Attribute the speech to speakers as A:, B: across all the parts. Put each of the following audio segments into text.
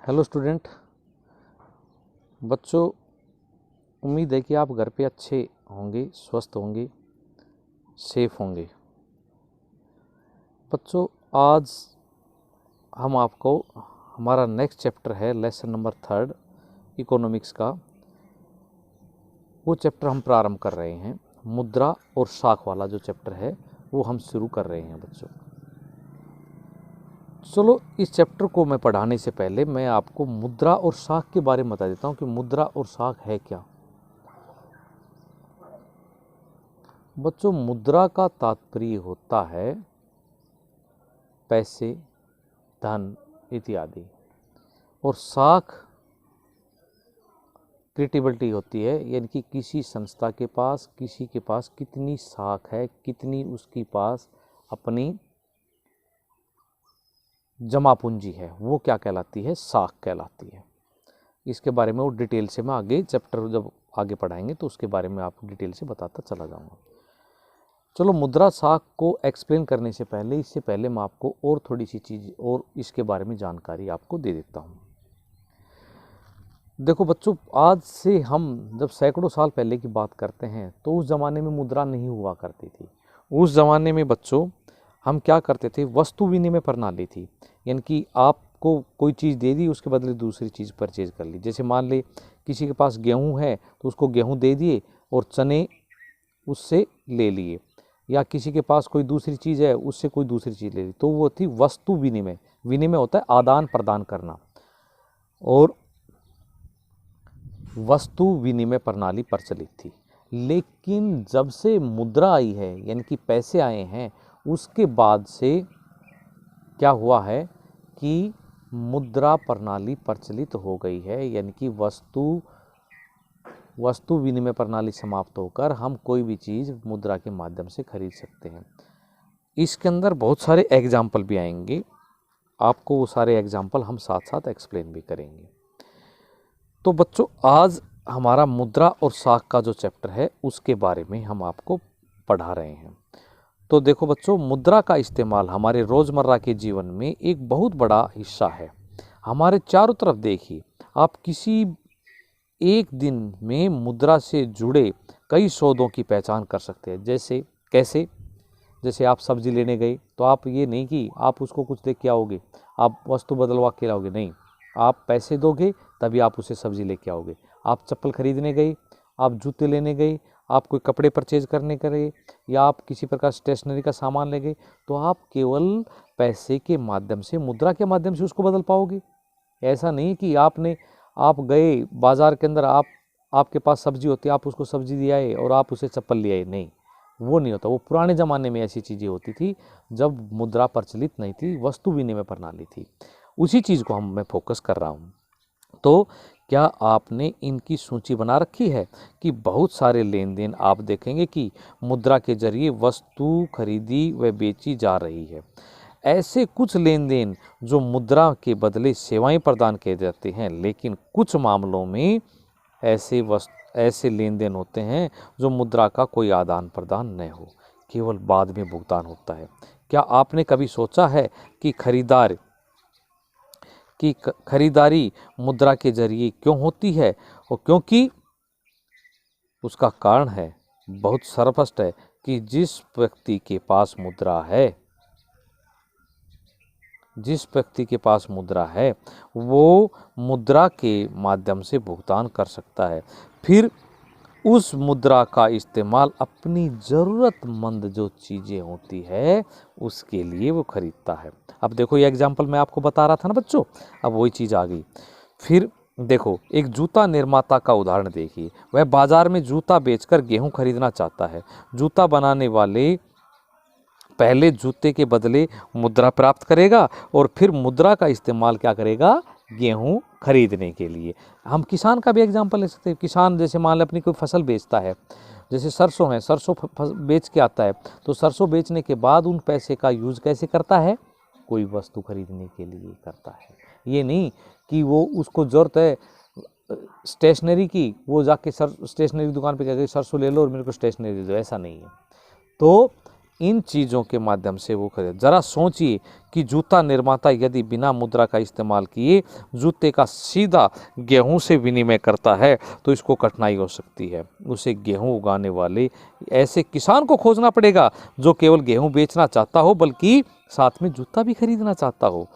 A: Hello student बच्चों, उम्मीद है कि आप घर पे अच्छे होंगे, स्वस्थ होंगे, सेफ होंगे। बच्चों, आज हम आपको हमारा नेक्स्ट चैप्टर है लेसन नंबर 3 इकोनॉमिक्स का। वो चैप्टर हम प्रारंभ कर रहे हैं। मुद्रा और साख वाला जो चैप्टर है वो हम शुरू कर रहे हैं बच्चों। चलो, इस चैप्टर को मैं पढ़ाने से पहले मैं आपको मुद्रा और साख के बारे में बता देता हूँ कि मुद्रा और साख है क्या। बच्चों, मुद्रा का तात्पर्य होता है पैसे, धन इत्यादि, और साख क्रेडिबिलिटी होती है, यानी कि किसी संस्था के पास, किसी के पास कितनी साख है, कितनी उसके पास अपनी जमा पूंजी है, वो क्या कहलाती है, साख कहलाती है। इसके बारे में वो डिटेल से मैं आगे चैप्टर जब आगे पढ़ाएंगे तो उसके बारे में आपको डिटेल से बताता चला जाऊंगा। चलो, मुद्रा साख को एक्सप्लेन करने से पहले, इससे पहले मैं आपको और थोड़ी सी चीज़ और इसके बारे में जानकारी आपको दे देता हूँ। देखो बच्चों, आज से हम जब सैकड़ों साल पहले की बात करते हैं तो उस ज़माने में मुद्रा नहीं हुआ करती थी। उस ज़माने में बच्चों हम क्या करते थे, वस्तु विनिमय प्रणाली थी, यानी कि आपको कोई चीज़ दे दी, उसके बदले दूसरी चीज़ परचेज कर ली। जैसे मान ले किसी के पास गेहूँ है तो उसको गेहूँ दे दिए और चने उससे ले लिए, या किसी के पास कोई दूसरी चीज़ है उससे कोई दूसरी चीज़ ले ली, तो वो थी वस्तु विनिमय। विनिमय होता है आदान प्रदान करना, और वस्तु विनिमय प्रणाली प्रचलित थी। लेकिन जब से मुद्रा आई है, यानी कि पैसे आए हैं, उसके बाद से क्या हुआ है कि मुद्रा प्रणाली प्रचलित हो गई है, यानी कि वस्तु विनिमय प्रणाली समाप्त होकर हम कोई भी चीज़ मुद्रा के माध्यम से खरीद सकते हैं। इसके अंदर बहुत सारे एग्जाम्पल भी आएंगे, आपको वो सारे एग्जाम्पल हम साथ साथ एक्सप्लेन भी करेंगे। तो बच्चों, आज हमारा मुद्रा और साख का जो चैप्टर है उसके बारे में हम आपको पढ़ा रहे हैं। तो देखो बच्चों, मुद्रा का इस्तेमाल हमारे रोज़मर्रा के जीवन में एक बहुत बड़ा हिस्सा है। हमारे चारों तरफ देखिए, आप किसी एक दिन में मुद्रा से जुड़े कई सौदों की पहचान कर सकते हैं। जैसे कैसे? जैसे आप सब्जी लेने गए तो आप ये नहीं कि आप उसको कुछ दे के आओगे, आप वस्तु बदलवा के लाओगे, नहीं, आप पैसे दोगे तभी आप उसे सब्जी लेके आओगे। आप चप्पल खरीदने गए, आप जूते लेने गए, आप कोई कपड़े परचेज करने गए, या आप किसी प्रकार स्टेशनरी का सामान ले गए, तो आप केवल पैसे के माध्यम से, मुद्रा के माध्यम से उसको बदल पाओगे। ऐसा नहीं कि आप गए बाज़ार के अंदर, आपके पास सब्जी होती है, आप उसको सब्जी दिए आए और आप उसे चप्पल ले आए, नहीं, वो नहीं होता। वो पुराने ज़माने में ऐसी चीज़ें होती थी जब मुद्रा प्रचलित नहीं थी, वस्तु विनिमय प्रणाली थी। उसी चीज़ को मैं फोकस कर रहा हूँ। तो क्या आपने इनकी सूची बना रखी है कि बहुत सारे लेन देन आप देखेंगे कि मुद्रा के जरिए वस्तु खरीदी व बेची जा रही है। ऐसे कुछ लेन देन जो मुद्रा के बदले सेवाएं प्रदान किए जाते हैं, लेकिन कुछ मामलों में ऐसे लेन देन होते हैं जो मुद्रा का कोई आदान प्रदान नहीं हो, केवल बाद में भुगतान होता है। क्या आपने कभी सोचा है कि खरीदारी मुद्रा के जरिए क्यों होती है? और क्योंकि उसका कारण है, बहुत स्पष्ट है, कि जिस व्यक्ति के पास मुद्रा है वो मुद्रा के माध्यम से भुगतान कर सकता है, फिर उस मुद्रा का इस्तेमाल अपनी ज़रूरतमंद जो चीज़ें होती है उसके लिए वो खरीदता है। अब देखो, ये एग्जाम्पल मैं आपको बता रहा था ना बच्चों, अब वही चीज़ आ गई। फिर देखो, एक जूता निर्माता का उदाहरण देखिए। वह बाज़ार में जूता बेचकर गेहूं खरीदना चाहता है। जूता बनाने वाले पहले जूते के बदले मुद्रा प्राप्त करेगा और फिर मुद्रा का इस्तेमाल क्या करेगा, गेहूं खरीदने के लिए। हम किसान का भी एग्जांपल ले सकते हैं। किसान जैसे मान लें अपनी कोई फसल बेचता है, जैसे सरसों है, सरसों बेच के आता है, तो सरसों बेचने के बाद उन पैसे का यूज़ कैसे करता है, कोई वस्तु खरीदने के लिए करता है। ये नहीं कि वो उसको ज़रूरत है स्टेशनरी की, वो जाके स्टेशनरी दुकान पे क्या सरसों ले लो और मेरे को स्टेशनरी दे दो, ऐसा नहीं है। तो इन चीज़ों के माध्यम से वो खरीद। ज़रा सोचिए कि जूता निर्माता यदि बिना मुद्रा का इस्तेमाल किए जूते का सीधा गेहूं से विनिमय करता है तो इसको कठिनाई हो सकती है। उसे गेहूं उगाने वाले ऐसे किसान को खोजना पड़ेगा जो केवल गेहूं बेचना चाहता हो बल्कि साथ में जूता भी खरीदना चाहता हो।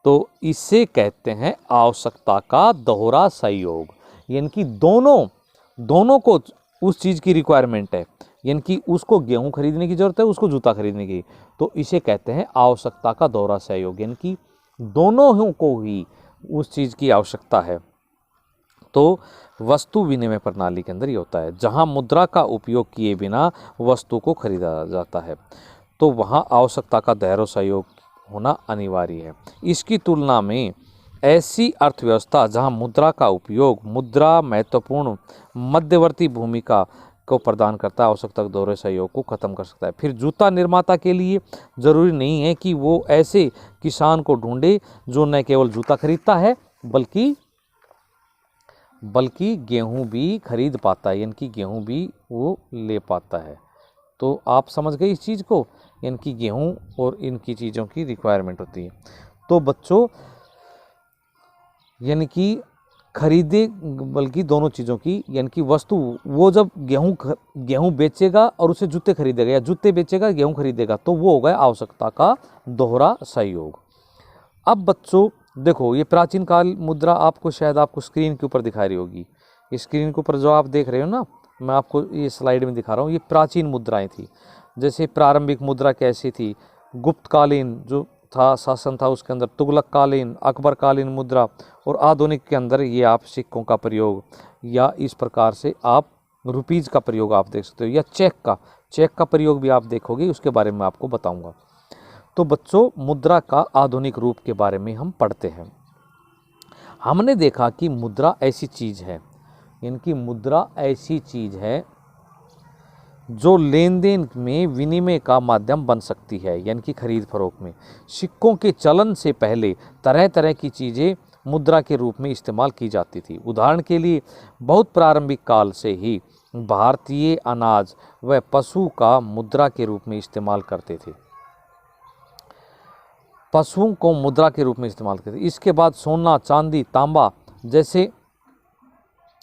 A: तो इसे कहते हैं आवश्यकता का दोहरा सहयोग, यानी कि दोनों को उस चीज़ की रिक्वायरमेंट है, यानी कि उसको गेहूं खरीदने की ज़रूरत है, उसको जूता खरीदने की, तो इसे कहते हैं आवश्यकता का दोहरा सहयोग, यानी कि दोनों को ही उस चीज़ की आवश्यकता है। तो वस्तु विनिमय प्रणाली के अंदर ये होता है, जहां मुद्रा का उपयोग किए बिना वस्तु को खरीदा जाता है तो वहां आवश्यकता का दोहरा सहयोग होना अनिवार्य है। इसकी तुलना में ऐसी अर्थव्यवस्था जहां मुद्रा का उपयोग मुद्रा महत्वपूर्ण मध्यवर्ती भूमिका को प्रदान करता है, आवश्यकता के दोहरे सहयोग को खत्म कर सकता है। फिर जूता निर्माता के लिए जरूरी नहीं है कि वो ऐसे किसान को ढूंढे जो न केवल जूता खरीदता है बल्कि गेहूं भी खरीद पाता है, यानी कि गेहूं भी वो ले पाता है। तो आप समझ गए इस चीज़ को, यानी कि गेहूं और इनकी चीज़ों की रिक्वायरमेंट होती है। तो बच्चों यानी कि खरीदे बल्कि दोनों चीज़ों की, यानी कि वस्तु वो जब गेहूं बेचेगा और उसे जूते खरीदेगा या जूते बेचेगा गेहूं खरीदेगा तो वो हो गया आवश्यकता का दोहरा सहयोग। अब बच्चों देखो, ये प्राचीन काल मुद्रा आपको स्क्रीन के ऊपर दिखा रही होगी। इस स्क्रीन के ऊपर जो आप देख रहे हो ना, मैं आपको ये स्लाइड में दिखा रहा हूँ, ये प्राचीन मुद्राएं थी। जैसे प्रारंभिक मुद्रा कैसी थी, गुप्तकालीन जो था शासन था उसके अंदर, तुगलक कालीन, अकबर कालीन मुद्रा, और आधुनिक के अंदर ये आप सिक्कों का प्रयोग या इस प्रकार से आप रुपीज़ का प्रयोग आप देख सकते हो, या चेक का प्रयोग भी आप देखोगे, उसके बारे में आपको बताऊंगा। तो बच्चों मुद्रा का आधुनिक रूप के बारे में हम पढ़ते हैं। हमने देखा कि मुद्रा ऐसी चीज़ है, यानी कि मुद्रा ऐसी चीज़ है जो लेन देन में विनिमय का माध्यम बन सकती है, यानी कि खरीद फरोख्त में। सिक्कों के चलन से पहले तरह तरह की चीज़ें मुद्रा के रूप में इस्तेमाल की जाती थी। उदाहरण के लिए बहुत प्रारंभिक काल से ही भारतीय अनाज व पशु का मुद्रा के रूप में इस्तेमाल करते थे, पशुओं को मुद्रा के रूप में इस्तेमाल करते थे। इसके बाद सोना, चांदी, तांबा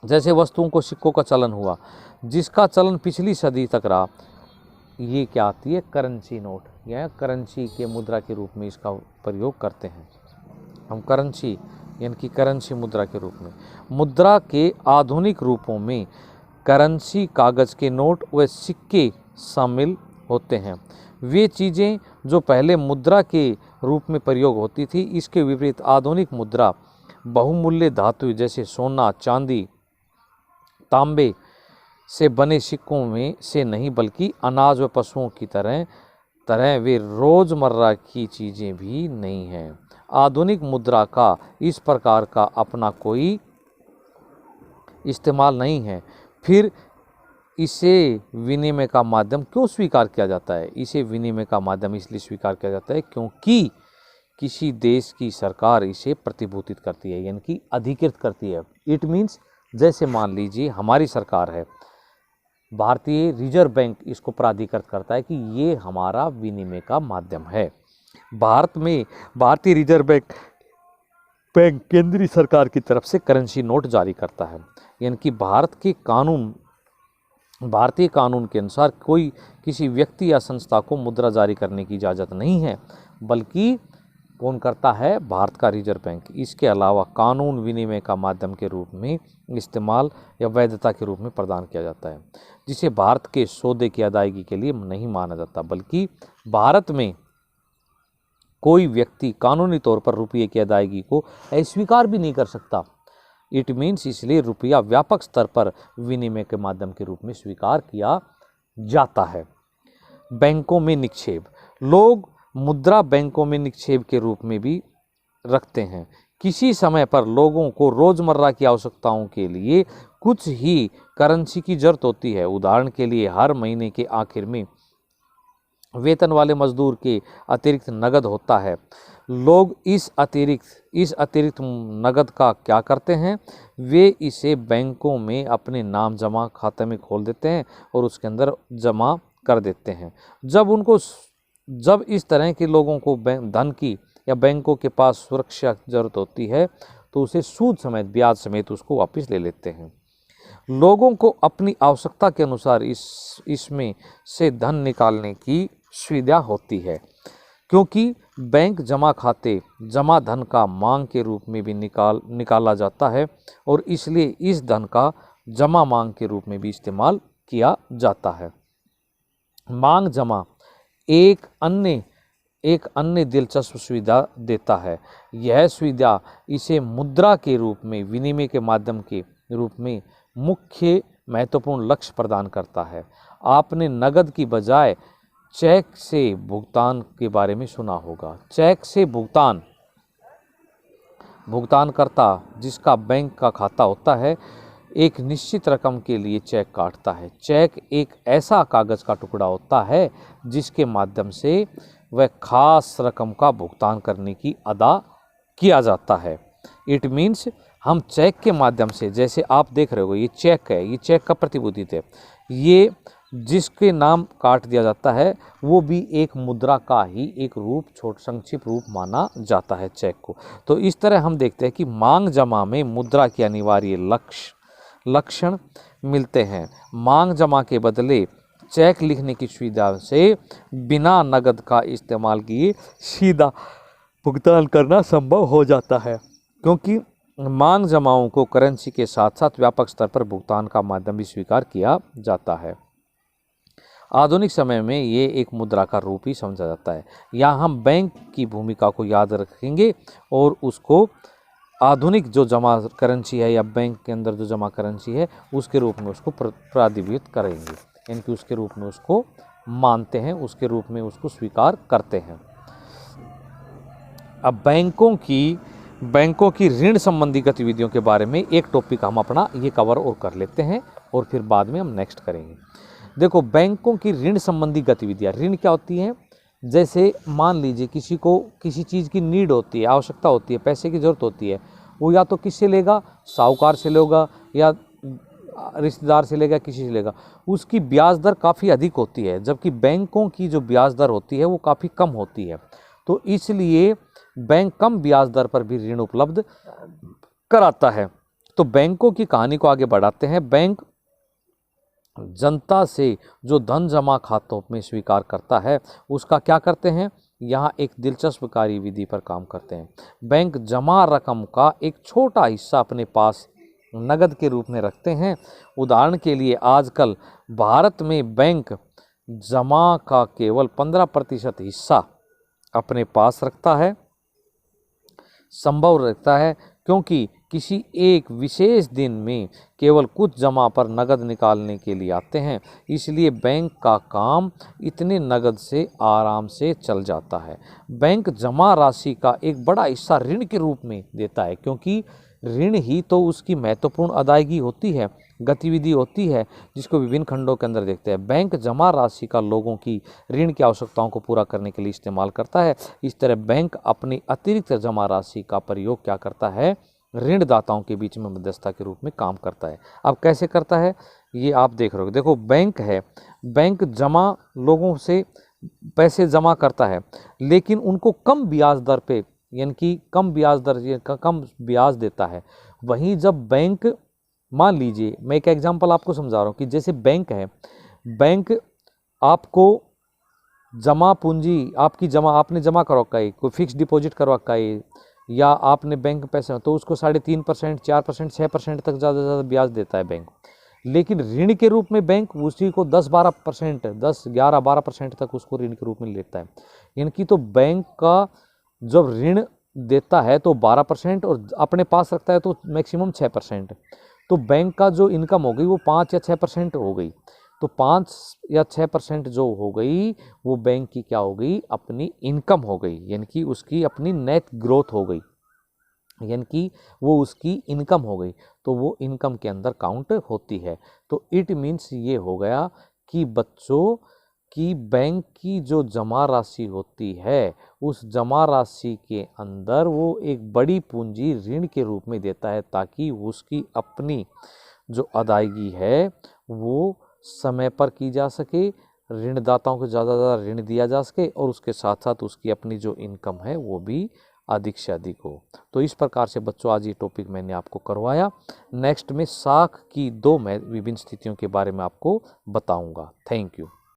A: जैसे वस्तुओं को सिक्कों का चलन हुआ, जिसका चलन पिछली सदी तक रहा। ये क्या आती है, करेंसी नोट, या करेंसी के मुद्रा के रूप में इसका प्रयोग करते हैं हम, करेंसी यानी कि करेंसी मुद्रा के रूप में। मुद्रा के आधुनिक रूपों में करेंसी, कागज़ के नोट व सिक्के शामिल होते हैं। वे चीज़ें जो पहले मुद्रा के रूप में प्रयोग होती थी, इसके विपरीत आधुनिक मुद्रा बहुमूल्य धातु जैसे सोना, चांदी, तांबे से बने सिक्कों में से नहीं बल्कि अनाज व पशुओं की तरह वे रोज़मर्रा की चीज़ें भी नहीं हैं। आधुनिक मुद्रा का इस प्रकार का अपना कोई इस्तेमाल नहीं है। फिर इसे विनिमय का माध्यम क्यों स्वीकार किया जाता है? इसे विनिमय का माध्यम इसलिए स्वीकार किया जाता है क्योंकि किसी देश की सरकार इसे प्रतिभूतित करती है, यानी कि अधिकृत करती है। इट मीन्स जैसे मान लीजिए हमारी सरकार है, भारतीय रिजर्व बैंक इसको प्राधिकृत करता है कि ये हमारा विनिमय का माध्यम है। भारत में भारतीय रिजर्व बैंक केंद्रीय सरकार की तरफ से करेंसी नोट जारी करता है, यानी कि भारतीय कानून के अनुसार कोई किसी व्यक्ति या संस्था को मुद्रा जारी करने की इजाज़त नहीं है, बल्कि कौन करता है? भारत का रिजर्व बैंक। इसके अलावा कानून विनिमय का माध्यम के रूप में इस्तेमाल या वैधता के रूप में प्रदान किया जाता है, जिसे भारत के सौदे की अदायगी के लिए नहीं माना जाता, बल्कि भारत में कोई व्यक्ति कानूनी तौर पर रुपये की अदायगी को अस्वीकार भी नहीं कर सकता। इट मीन्स इसलिए रुपया व्यापक स्तर पर विनिमय के माध्यम के रूप में स्वीकार किया जाता है। बैंकों में निक्षेप, लोग मुद्रा बैंकों में निक्षेप के रूप में भी रखते हैं। किसी समय पर लोगों को रोज़मर्रा की आवश्यकताओं के लिए कुछ ही करेंसी की जरूरत होती है। उदाहरण के लिए हर महीने के आखिर में वेतन वाले मजदूर के अतिरिक्त नगद होता है। लोग इस अतिरिक्त नगद का क्या करते हैं? वे इसे बैंकों में अपने नाम जमा खाते में खोल देते हैं और उसके अंदर जमा कर देते हैं। जब इस तरह के लोगों को धन की या बैंकों के पास सुरक्षा की जरूरत होती है तो उसे सूद समेत, ब्याज समेत उसको वापस ले लेते हैं। लोगों को अपनी आवश्यकता के अनुसार इसमें से धन निकालने की सुविधा होती है, क्योंकि बैंक जमा खाते जमा धन का मांग के रूप में भी निकाला जाता है और इसलिए इस धन का जमा मांग के रूप में भी इस्तेमाल किया जाता है। मांग जमा एक अन्य दिलचस्प सुविधा देता है। यह सुविधा इसे मुद्रा के रूप में, विनिमय के माध्यम के रूप में मुख्य महत्वपूर्ण लक्ष्य प्रदान करता है। आपने नगद की बजाय चेक से भुगतान के बारे में सुना होगा। चेक से भुगतानकर्ता जिसका बैंक का खाता होता है एक निश्चित रकम के लिए चेक काटता है। चेक एक ऐसा कागज का टुकड़ा होता है जिसके माध्यम से वह खास रकम का भुगतान करने की अदा किया जाता है। इट मीन्स हम चेक के माध्यम से, जैसे आप देख रहे हो ये चेक है, ये चेक का प्रतिभूतित है, ये जिसके नाम काट दिया जाता है वो भी एक मुद्रा का ही एक रूप, संक्षिप्त रूप माना जाता है चेक को। तो इस तरह हम देखते हैं कि मांग जमा में मुद्रा के अनिवार्य लक्षण मिलते हैं। मांग जमा के बदले चेक लिखने की सुविधा से बिना नगद का इस्तेमाल किए सीधा भुगतान करना संभव हो जाता है, क्योंकि मांग जमाओं को करेंसी के साथ साथ व्यापक स्तर पर भुगतान का माध्यम भी स्वीकार किया जाता है। आधुनिक समय में ये एक मुद्रा का रूप ही समझा जाता है। यहाँ हम बैंक की भूमिका को याद रखेंगे और उसको आधुनिक जो जमा करेंसी है या बैंक के अंदर जो जमा करेंसी है उसके रूप में उसको प्राधिकृत करेंगे, यानी कि उसके रूप में उसको मानते हैं, उसके रूप में उसको स्वीकार करते हैं। अब बैंकों की ऋण संबंधी गतिविधियों के बारे में एक टॉपिक हम अपना ये कवर और कर लेते हैं और फिर बाद में हम नेक्स्ट करेंगे। देखो, बैंकों की ऋण संबंधी गतिविधियाँ, ऋण क्या होती हैं? जैसे मान लीजिए किसी को किसी चीज़ की नीड होती है, आवश्यकता होती है, पैसे की ज़रूरत होती है, वो या तो किससे लेगा, साहूकार से लेगा या रिश्तेदार से लेगा, किसी से लेगा। उसकी ब्याज दर काफ़ी अधिक होती है, जबकि बैंकों की जो ब्याज दर होती है वो काफ़ी कम होती है। तो इसलिए बैंक कम ब्याज दर पर भी ऋण उपलब्ध कराता है। तो बैंकों की कहानी को आगे बढ़ाते हैं। बैंक जनता से जो धन जमा खातों में स्वीकार करता है उसका क्या करते हैं? यहाँ एक दिलचस्प कार्यविधि पर काम करते हैं। बैंक जमा रकम का एक छोटा हिस्सा अपने पास नगद के रूप में रखते हैं। उदाहरण के लिए आजकल भारत में बैंक जमा का केवल 15% हिस्सा अपने पास रखता है, संभव रखता है, क्योंकि किसी एक विशेष दिन में केवल कुछ जमा पर नगद निकालने के लिए आते हैं। इसलिए बैंक का काम इतने नगद से आराम से चल जाता है। बैंक जमा राशि का एक बड़ा हिस्सा ऋण के रूप में देता है, क्योंकि ऋण ही तो उसकी महत्वपूर्ण अदायगी होती है, गतिविधि होती है, जिसको विभिन्न खंडों के अंदर देखते हैं। बैंक जमा राशि का लोगों की ऋण की आवश्यकताओं को पूरा करने के लिए इस्तेमाल करता है। इस तरह बैंक अपनी अतिरिक्त जमा राशि का प्रयोग क्या करता है? ऋणदाताओं के बीच में मध्यस्थता के रूप में काम करता है। अब कैसे करता है ये आप देख रहे हो। देखो, बैंक है, बैंक जमा लोगों से पैसे जमा करता है, लेकिन उनको कम ब्याज दर पे, यानी कि कम ब्याज दर कम ब्याज देता है। वहीं जब बैंक, मान लीजिए मैं एक एग्जांपल आपको समझा रहा हूँ कि जैसे बैंक है, बैंक आपको जमा पूंजी आपकी आपने जमा करवा रखा है, कोई फिक्स डिपॉजिट करवा रखा है, या आपने बैंक पैसे, तो उसको 3.5%, 4%, 6% तक ज़्यादा से ज़्यादा ब्याज देता है बैंक। लेकिन ऋण के रूप में बैंक उसी को 10-12%, 10, 11, 12% तक उसको ऋण के रूप में लेता है। यानी कि तो बैंक का जब ऋण देता है तो 12% और अपने पास रखता है तो मैक्सिमम 6%। तो बैंक का जो इनकम हो गई वो 5 या 6% हो गई। तो 5 या 6% जो हो गई वो बैंक की क्या हो गई? अपनी इनकम हो गई, यानी कि उसकी अपनी नेट ग्रोथ हो गई, यानी कि वो उसकी इनकम हो गई। तो वो इनकम के अंदर काउंट होती है। तो इट मीन्स ये हो गया कि बच्चों की बैंक की जो जमा राशि होती है उस जमा राशि के अंदर वो एक बड़ी पूंजी ऋण के रूप में देता है, ताकि उसकी अपनी जो अदायगी है वो समय पर की जा सके, ऋणदाताओं को ज़्यादा से ज़्यादा ऋण दिया जा सके और उसके साथ साथ उसकी अपनी जो इनकम है वो भी अधिक से अधिक हो। तो इस प्रकार से बच्चों आज ये टॉपिक मैंने आपको करवाया। नेक्स्ट में साख की 2 विभिन्न स्थितियों के बारे में आपको बताऊंगा। Thank you.